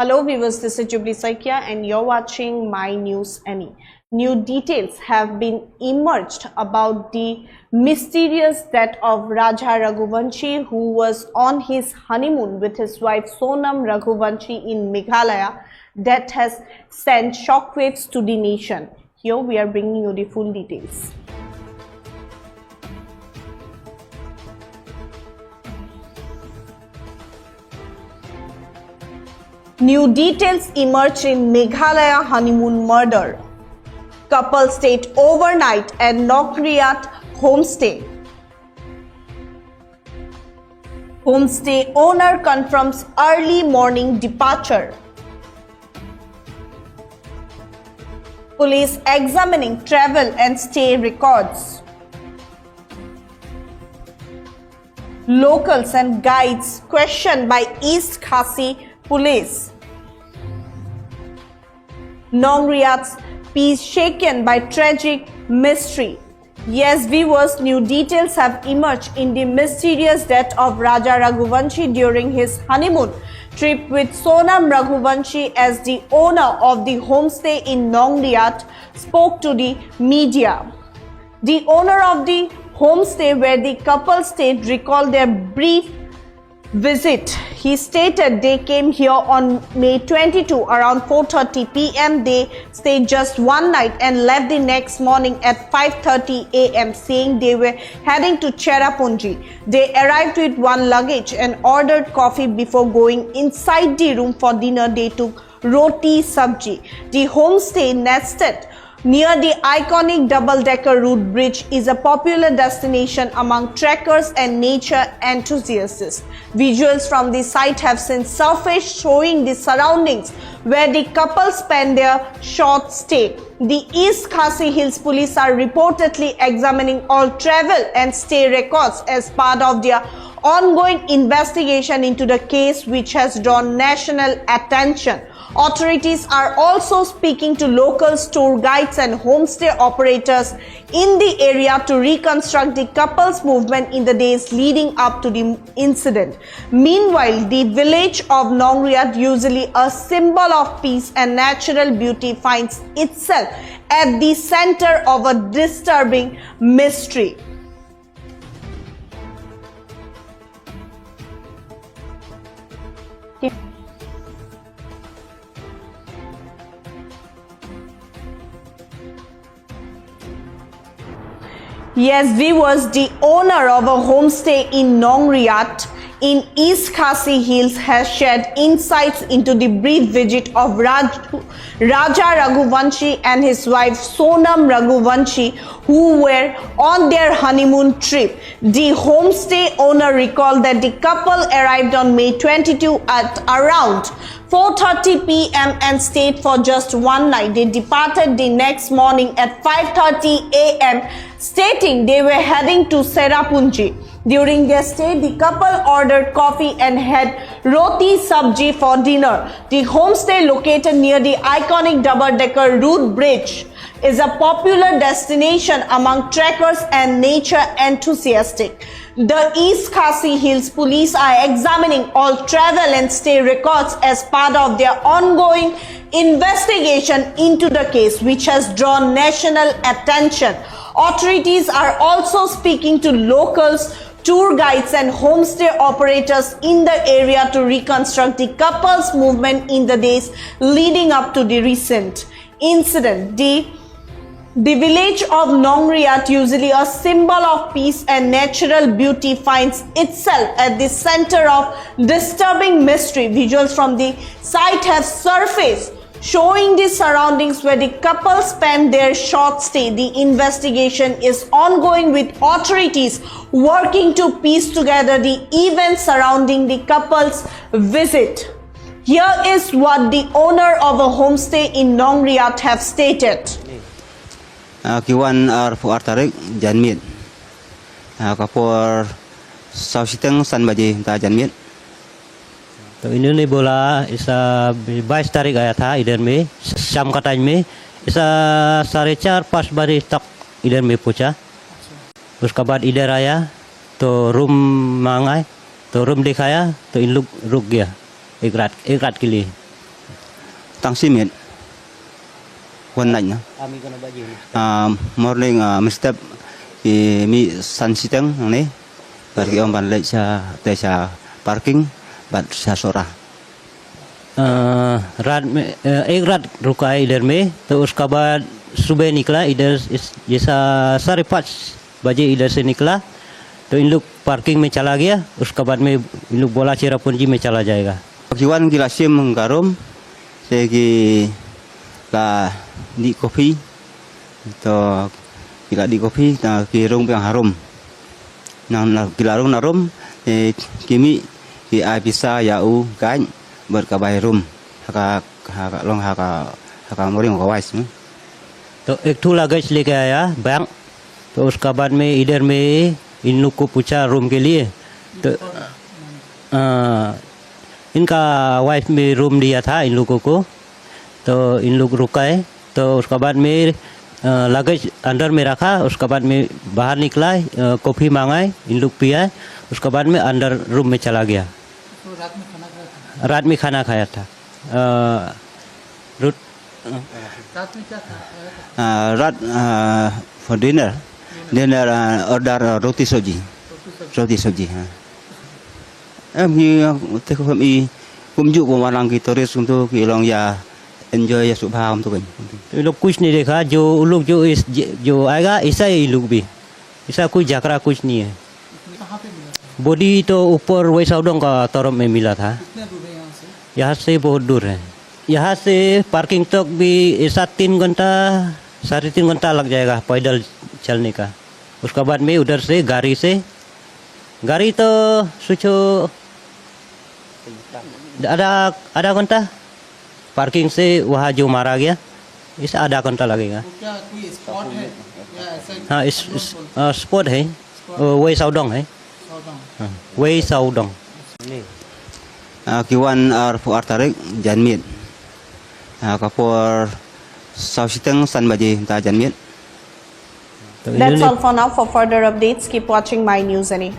Hello viewers, this is Jubilee Saikia and you're watching My News Any. New details have been emerged about the mysterious death of Raja Raghuvanshi, who was on his honeymoon with his wife Sonam Raghuvanshi in Meghalaya. That has sent shockwaves to the nation. Here we are bringing you the full details. New details emerge in Meghalaya honeymoon murder. Couple stayed overnight at Nongriat homestay. Homestay owner confirms early morning departure. Police examining travel and stay records. Locals and guides questioned by East Khasi police. Nongriat's peace shaken by tragic mystery. Yes, viewers, new details have emerged in the mysterious death of Raja Raghuvanshi during his honeymoon trip with Sonam Raghuvanshi, as the owner of the homestay in Nongriat spoke to the media. The owner of the homestay where the couple stayed recalled their brief visit. He stated they came here on May 22 around 4:30 p.m. They stayed just one night and left the next morning at 5:30 a.m. saying they were heading to Cherrapunji. They arrived with one luggage and ordered coffee before going inside the room for dinner. They took roti sabji. The homestay nested near the iconic double-decker route bridge is a popular destination among trekkers and nature enthusiasts. Visuals from the site have since surfaced showing the surroundings where the couple spent their short stay. The East Khasi Hills police are reportedly examining all travel and stay records as part of their ongoing investigation into the case, which has drawn national attention. Authorities are also speaking to locals, tour guides and homestay operators in the area to reconstruct the couple's movement in the days leading up to the incident. Meanwhile, the village of Nongriat, usually a symbol of peace and natural beauty, finds itself at the center of a disturbing mystery. Yes, viewers, the owner of a homestay in Nongriat in East Khasi Hills has shared insights into the brief visit of Raja Raghuvanshi and his wife Sonam Raghuvanshi, who were on their honeymoon trip. The homestay owner recalled that the couple arrived on May 22 at around 4:30 p.m. and stayed for just one night. They departed the next morning at 5:30 a.m. stating they were heading to Cherrapunji. During their stay, the couple ordered coffee and had roti sabji for dinner. The homestay, located near the iconic double-decker route bridge, is a popular destination among trekkers and nature enthusiasts. The East Khasi Hills police are examining all travel and stay records as part of their ongoing investigation into the case, which has drawn national attention. Authorities are also speaking to locals, tour guides and homestay operators in the area to reconstruct the couple's movement in the days leading up to the recent incident. The village of Nongriat, usually a symbol of peace and natural beauty, finds itself at the center of disturbing mystery. Visuals from the site have surfaced showing the surroundings where the couple spent their short stay. The investigation is ongoing, with authorities working to piece together the events surrounding the couple's visit. Here is what the owner of a homestay in Nongriat have stated. Kiwan Fuar Tarik Janmit Kapur Sausiteng San Baji Ta Janmit. तो इन्होंने बोला ऐसा 22 तारीख आया था इधर में शाम का टाइम में, ऐसा 4:30-5 बजे तक इधर में पहुंचा। उसके बाद इधर आया तो रूम मांगा तो रूम दिखाया तो इन लोग रुक गया एक रात के लिए। tăng sim hiện quân lạnh morning Mr. thì mi san siteng này bagi om ban lệ sa tesa parking bat sa sora रात में एक रात रुका है इधर में तो उसका बाद सुबह निकला इधर जैसा 5:30 बजे इधर से निकला तो इन लोग पार्किंग में चला गया उसके बाद में इन लोग बोला चेरापूंजी में चला जाएगा kiwan gila sim garum segi la di kopi to gila di kopi na kirung yang harum nang gila rung narum kimi ki ai bisa yau kan berkabai rum haka long haka moring kawais तो एक ठू luggage लेके आया bank तो उसका बाद में इधर में इन लोग को पूछा रूम के लिए तो इनका वाइफ में रूम दिया था इन लोगों को तो इन लोग रुकाए तो उसका बाद में लगेज अंदर में रखा उसका बाद में बाहर निकला कॉफ़ी मांगाए इन लोग पिया उसका बाद में अंदर रूम में चला गया रात में खाना खाया था रात for dinner order roti sabji ha em hi te ko mi kum ju ko walang ki tourist untuk ki long ya enjoy ya subha हम तो ये लोग कुछ नहीं देखा जो लोग जो आएगा ऐसा ही लोग भी ऐसा कोई झगड़ा कुछ नहीं है बॉडी तो ऊपर वैसाउडोंग का तरफ में मिला था यहाँ से बहुत दूर है यहाँ से पार्किंग तक भी ऐसा 3 घंटा 3.5 घंटा लग जाएगा पैदल चलने का उसके बाद में उधर से गाड़ी तो सोचो आधा घंटा पार्किंग से वहाँ जो मारा गया इस आधा घंटा लगेगा क्या कोई स्पॉट है या ऐसा हाँ इस स्पॉट है वही साउडोंग है वही साउडोंग kiwan ar tarik janmit kapor sausiteng san baji ta janmit That's all for now. For further updates, keep watching My News NA.